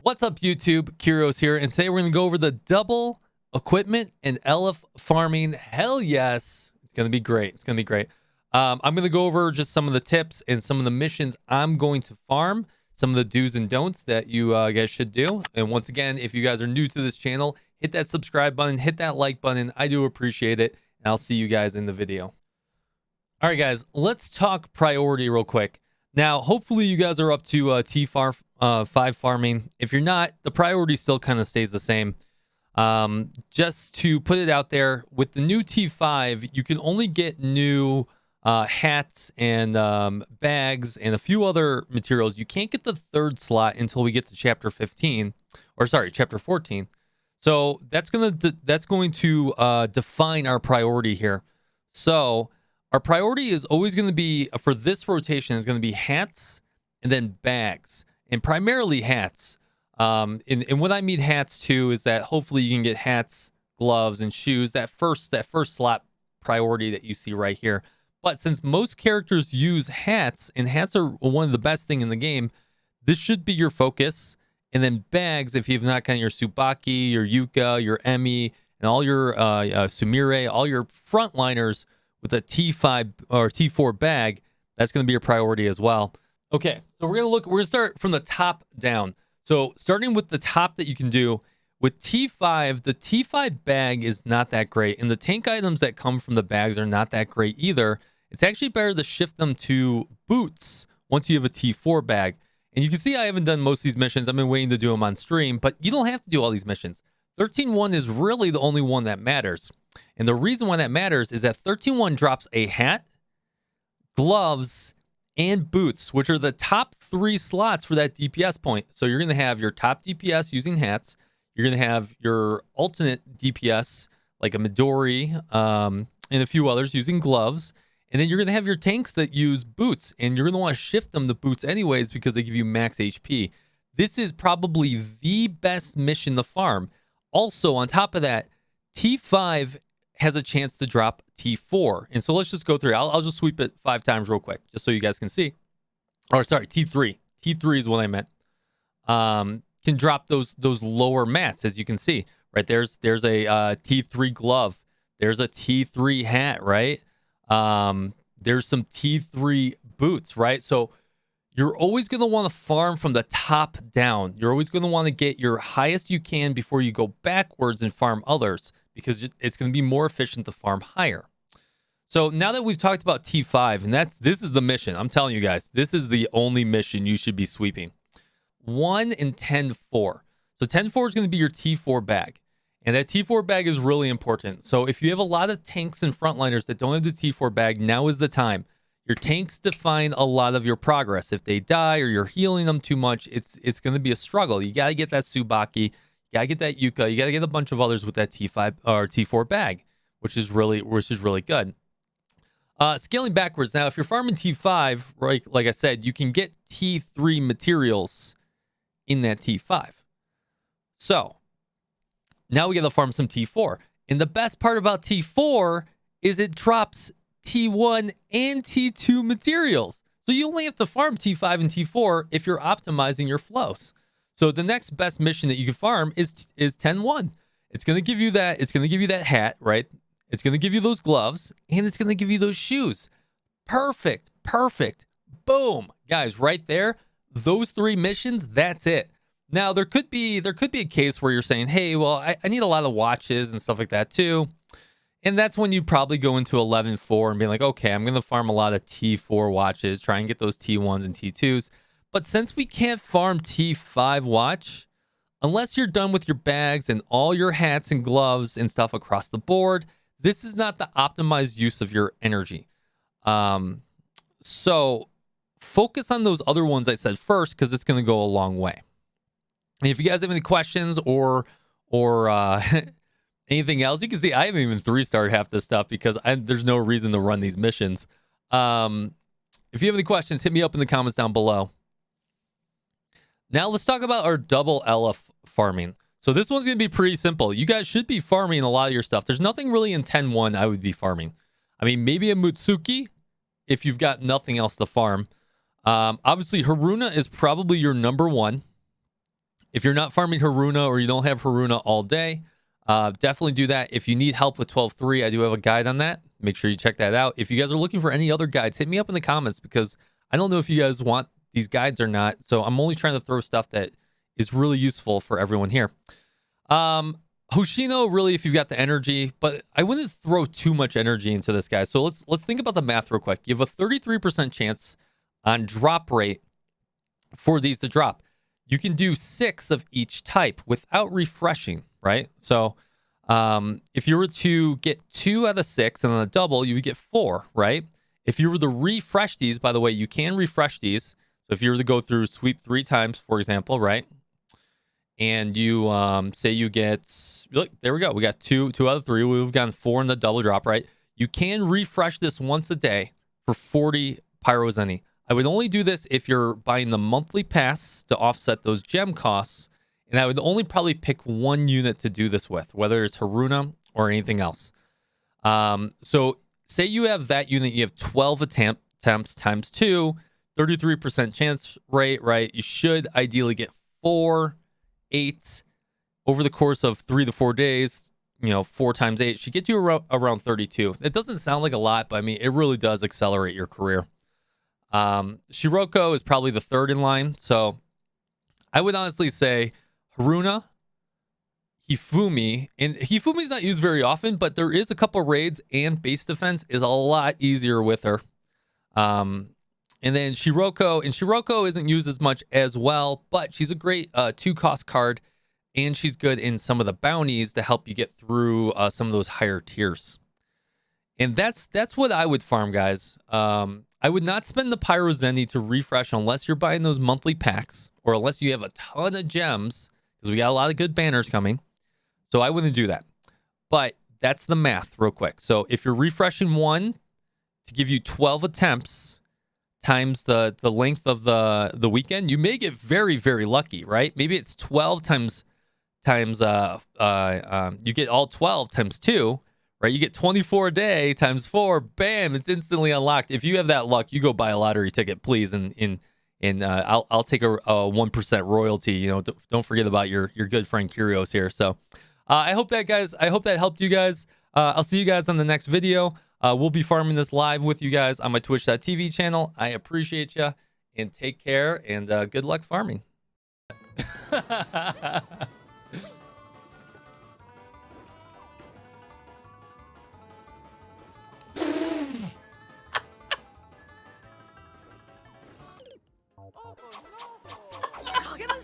What's up, YouTube? Kyrios here, and today we're going to go over the double equipment and Eliph farming. Hell yes. It's going to be great. It's going to be great. I'm going to go over just some of the tips and some of the missions I'm going to farm, some of the do's and don'ts that you guys should do. And once again, if you guys are new to this channel, hit that subscribe button, hit that like button. I do appreciate it, and I'll see you guys in the video. All right, guys, let's talk priority real quick. Now, hopefully you guys are up to T5 farming. If you're not, the priority still kind of stays the same. Just to put it out there, with the new T5, you can only get new hats and bags and a few other materials. You can't get the third slot until we get to chapter 15, or sorry, chapter 14. So that's going to define our priority here. So our priority is always going to be, for this rotation, is going to be hats and then bags, and primarily hats. And what I mean hats too is that hopefully you can get hats, gloves, and shoes. That first slot priority that you see right here. But since most characters use hats, and hats are one of the best thing in the game, this should be your focus. And then bags, if you've not gotten your Tsubaki, your Yuka, your Emi, and all your Sumire, all your frontliners with a T5 or T4 bag, that's going to be your priority as well. Okay, so we're going to start from the top down. So starting with the top that you can do with T5, the T5 bag is not that great, and the tank items that come from the bags are not that great either. It's actually better to shift them to boots once you have a T4 bag. And you can see I haven't done most of these missions. I've been waiting to do them on stream, but you don't have to do all these missions. 13.1 is really the only one that matters. And the reason why that matters is that 13.1 drops a hat, gloves, and boots, which are the top 3 slots for that DPS point. So you're going to have your top DPS using hats. You're going to have your alternate DPS, like a Midori, and a few others using gloves. And then you're going to have your tanks that use boots, and you're going to want to shift them to boots anyways because they give you max HP. This is probably the best mission to farm. Also, on top of that, T5 has a chance to drop T4. And so let's just go through. I'll just sweep it 5 times real quick, just so you guys can see. Or sorry, T3. T3 is what I meant. Can drop those lower mats, as you can see. Right, there's a T3 glove. There's a T3 hat, right? There's some T3 boots, right? So you're always going to want to farm from the top down. You're always going to want to get your highest you can before you go backwards and farm others, because it's going to be more efficient to farm higher. So now that we've talked about T5, and this is the mission. I'm telling you guys, this is the only mission you should be sweeping. 1 and 10-4. So 10-4 is going to be your T4 bag. And that T4 bag is really important. So if you have a lot of tanks and frontliners that don't have the T4 bag, now is the time. Your tanks define a lot of your progress. If they die or you're healing them too much, it's going to be a struggle. You got to get that Tsubaki, you got to get that Yuka, you got to get a bunch of others with that T5 or T4 bag, which is really good. Scaling backwards. Now, if you're farming T5, right, like I said, you can get T3 materials in that T5. So now we got to farm some T4. And the best part about T4 is it drops T1 and T2 materials. So you only have to farm T5 and T4 if you're optimizing your flows. So the next best mission that you can farm is 10-1. It's going to give you that. It's going to give you that hat, right? It's going to give you those gloves, and it's going to give you those shoes. Perfect. Boom. Guys, right there. Those 3 missions, that's it. Now, there could be a case where you're saying, hey, well, I need a lot of watches and stuff like that too. And that's when you probably go into 11-4 and be like, okay, I'm going to farm a lot of T4 watches, try and get those T1s and T2s. But since we can't farm T5 watch, unless you're done with your bags and all your hats and gloves and stuff across the board, this is not the optimized use of your energy. So focus on those other ones I said first, because it's going to go a long way. And if you guys have any questions or anything else, you can see I haven't even 3-starred half this stuff because there's no reason to run these missions. If you have any questions, hit me up in the comments down below. Now let's talk about our double Eliph farming. So this one's going to be pretty simple. You guys should be farming a lot of your stuff. There's nothing really in 10-1 I would be farming. I mean, maybe a Mutsuki if you've got nothing else to farm. Obviously, Haruna is probably your number 1. If you're not farming Haruna or you don't have Haruna all day, definitely do that. If you need help with 12.3, I do have a guide on that. Make sure you check that out. If you guys are looking for any other guides, hit me up in the comments because I don't know if you guys want these guides or not. So I'm only trying to throw stuff that is really useful for everyone here. Hoshino, really, if you've got the energy, but I wouldn't throw too much energy into this guy. So let's think about the math real quick. You have a 33% chance on drop rate for these to drop. You can do 6 of each type without refreshing, right? So if you were to get 2 out of 6 and on a double, you would get 4, right? If you were to refresh these, by the way, you can refresh these. So if you were to go through sweep 3 times, for example, right? And you say you get, look, there we go. We got 2 out of 3. We've gotten 4 in the double drop, right? You can refresh this once a day for 40 Pyrozenny. I would only do this if you're buying the monthly pass to offset those gem costs. And I would only probably pick 1 unit to do this with, whether it's Haruna or anything else. So say you have that unit, you have 12 attempts times 2, 33% chance rate, right? You should ideally get 4, 8 over the course of 3 to 4 days. 4 times 8 should get you around 32. It doesn't sound like a lot, but I mean, it really does accelerate your career. Shiroko is probably the 3rd in line. So I would honestly say Haruna, Hifumi, and Hifumi's not used very often, but there is a couple raids and base defense is a lot easier with her. And then Shiroko, and Shiroko isn't used as much as well, but she's a great 2-cost card, and she's good in some of the bounties to help you get through some of those higher tiers. And that's what I would farm, guys. I would not spend the Pyrozenny to refresh unless you're buying those monthly packs or unless you have a ton of gems, because we got a lot of good banners coming. So I wouldn't do that. But that's the math real quick. So if you're refreshing 1 to give you 12 attempts times the length of the weekend, you may get very, very lucky, right? Maybe it's 12 times you get all 12 times 2. Right, you get 24 a day times 4. Bam! It's instantly unlocked. If you have that luck, you go buy a lottery ticket, please, and I'll take a 1% royalty. Don't forget about your good friend Kyrios here. So, I hope that helped you guys. I'll see you guys on the next video. We'll be farming this live with you guys on my Twitch.tv channel. I appreciate you and take care and good luck farming.